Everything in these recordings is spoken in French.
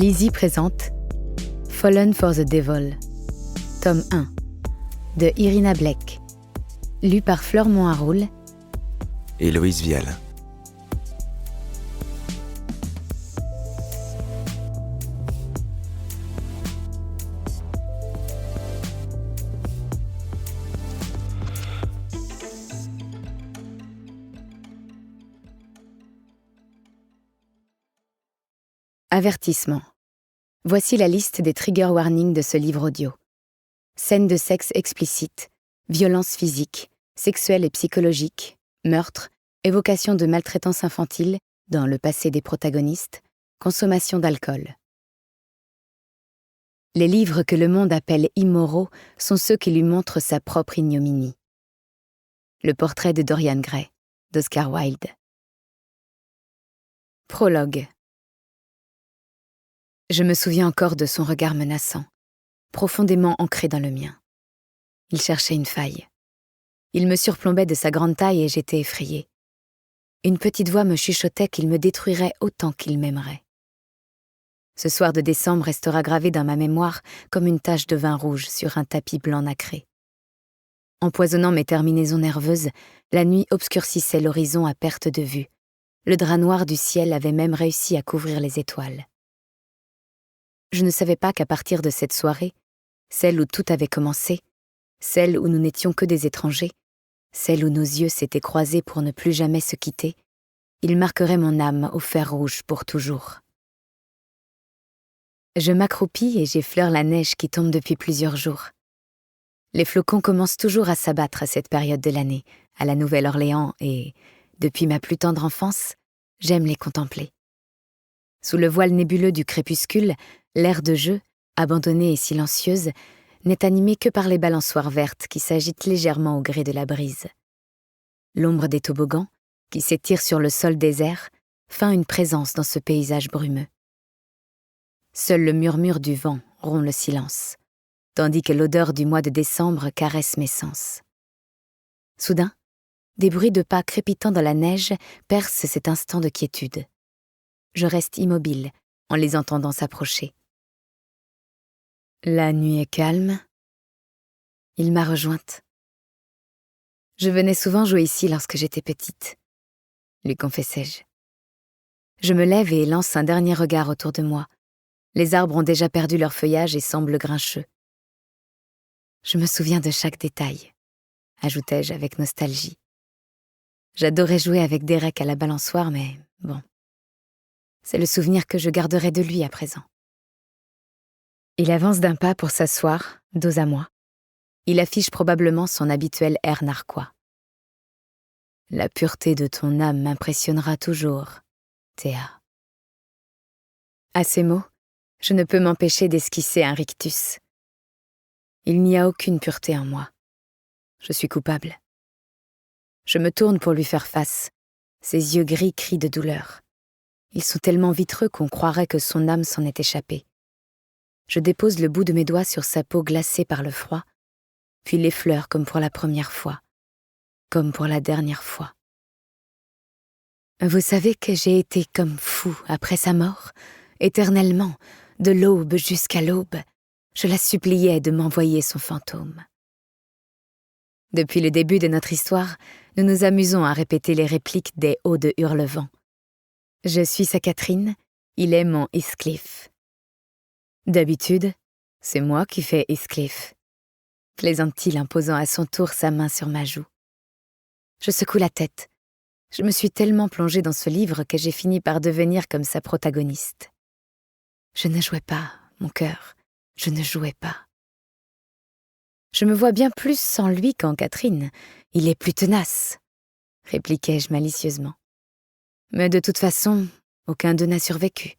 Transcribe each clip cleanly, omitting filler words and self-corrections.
Lizzie présente Fallen for the Devil, tome 1, de Irina Bleck, lu par Fleur Moharoul et Loïs Vial. Avertissement. Voici la liste des trigger warnings de ce livre audio. Scènes de sexe explicites, violences physiques, sexuelles et psychologiques, meurtres, évocation de maltraitance infantile dans le passé des protagonistes, consommation d'alcool. Les livres que le monde appelle immoraux sont ceux qui lui montrent sa propre ignominie. Le portrait de Dorian Gray, d'Oscar Wilde. Prologue. Je me souviens encore de son regard menaçant, profondément ancré dans le mien. Il cherchait une faille. Il me surplombait de sa grande taille et j'étais effrayée. Une petite voix me chuchotait qu'il me détruirait autant qu'il m'aimerait. Ce soir de décembre restera gravé dans ma mémoire comme une tache de vin rouge sur un tapis blanc nacré. Empoisonnant mes terminaisons nerveuses, la nuit obscurcissait l'horizon à perte de vue. Le drap noir du ciel avait même réussi à couvrir les étoiles. Je ne savais pas qu'à partir de cette soirée, celle où tout avait commencé, celle où nous n'étions que des étrangers, celle où nos yeux s'étaient croisés pour ne plus jamais se quitter, il marquerait mon âme au fer rouge pour toujours. Je m'accroupis et j'effleure la neige qui tombe depuis plusieurs jours. Les flocons commencent toujours à s'abattre à cette période de l'année, à la Nouvelle-Orléans, et, depuis ma plus tendre enfance, j'aime les contempler. Sous le voile nébuleux du crépuscule, l'aire de jeu, abandonnée et silencieuse, n'est animée que par les balançoires vertes qui s'agitent légèrement au gré de la brise. L'ombre des toboggans, qui s'étire sur le sol désert, feint une présence dans ce paysage brumeux. Seul le murmure du vent rompt le silence, tandis que l'odeur du mois de décembre caresse mes sens. Soudain, des bruits de pas crépitant dans la neige percent cet instant de quiétude. Je reste immobile en les entendant s'approcher. La nuit est calme. Il m'a rejointe. Je venais souvent jouer ici lorsque j'étais petite, lui confessai-je. Je me lève et lance un dernier regard autour de moi. Les arbres ont déjà perdu leur feuillage et semblent grincheux. Je me souviens de chaque détail, ajoutai-je avec nostalgie. J'adorais jouer avec Derek à la balançoire, mais bon. C'est le souvenir que je garderai de lui à présent. Il avance d'un pas pour s'asseoir, dos à moi. Il affiche probablement son habituel air narquois. La pureté de ton âme m'impressionnera toujours, Théa. À ces mots, je ne peux m'empêcher d'esquisser un rictus. Il n'y a aucune pureté en moi. Je suis coupable. Je me tourne pour lui faire face. Ses yeux gris crient de douleur. Ils sont tellement vitreux qu'on croirait que son âme s'en est échappée. Je dépose le bout de mes doigts sur sa peau glacée par le froid, puis l'effleure comme pour la première fois, comme pour la dernière fois. Vous savez que j'ai été comme fou après sa mort, éternellement, de l'aube jusqu'à l'aube. Je la suppliais de m'envoyer son fantôme. Depuis le début de notre histoire, nous nous amusons à répéter les répliques des Hauts de Hurlevent. Je suis sa Catherine, il est mon Heathcliff. D'habitude, c'est moi qui fais Heathcliff, plaisante-t-il en posant à son tour sa main sur ma joue. Je secoue la tête. Je me suis tellement plongée dans ce livre que j'ai fini par devenir comme sa protagoniste. Je ne jouais pas, mon cœur, je ne jouais pas. Je me vois bien plus sans lui qu'en Catherine. Il est plus tenace, répliquai-je malicieusement. Mais de toute façon, aucun d'eux n'a survécu.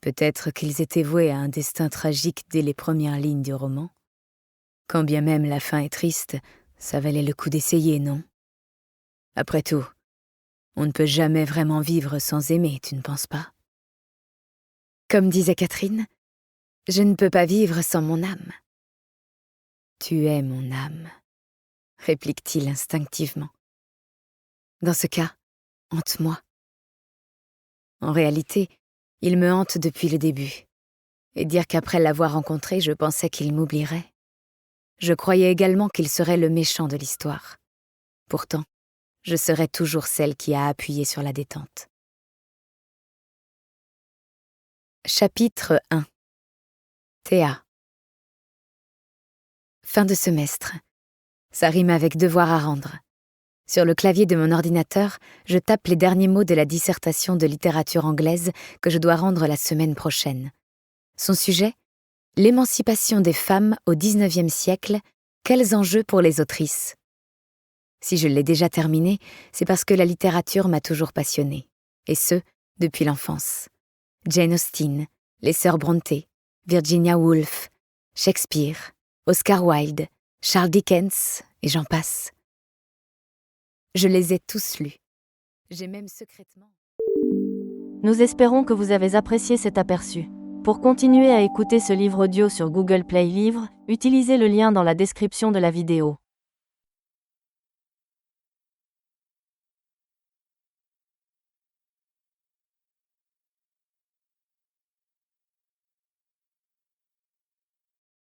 Peut-être qu'ils étaient voués à un destin tragique dès les premières lignes du roman. Quand bien même la fin est triste, ça valait le coup d'essayer, non? Après tout, on ne peut jamais vraiment vivre sans aimer, tu ne penses pas? Comme disait Catherine, je ne peux pas vivre sans mon âme. Tu es mon âme, réplique-t-il instinctivement. Dans ce cas, hante-moi. En réalité, Il me hante depuis le début. Et dire qu'après l'avoir rencontré, je pensais qu'il m'oublierait. Je croyais également qu'il serait le méchant de l'histoire. Pourtant, je serai toujours celle qui a appuyé sur la détente. Chapitre 1. Théa. Fin de semestre. Ça rime avec devoir à rendre. Sur le clavier de mon ordinateur, je tape les derniers mots de la dissertation de littérature anglaise que je dois rendre la semaine prochaine. Son sujet ? L'émancipation des femmes au XIXe siècle, quels enjeux pour les autrices ? Si je l'ai déjà terminé, c'est parce que la littérature m'a toujours passionnée, et ce, depuis l'enfance. Jane Austen, les sœurs Brontë, Virginia Woolf, Shakespeare, Oscar Wilde, Charles Dickens, et j'en passe. Je les ai tous lus. J'ai même secrètement... Nous espérons que vous avez apprécié cet aperçu. Pour continuer à écouter ce livre audio sur Google Play Livres, utilisez le lien dans la description de la vidéo.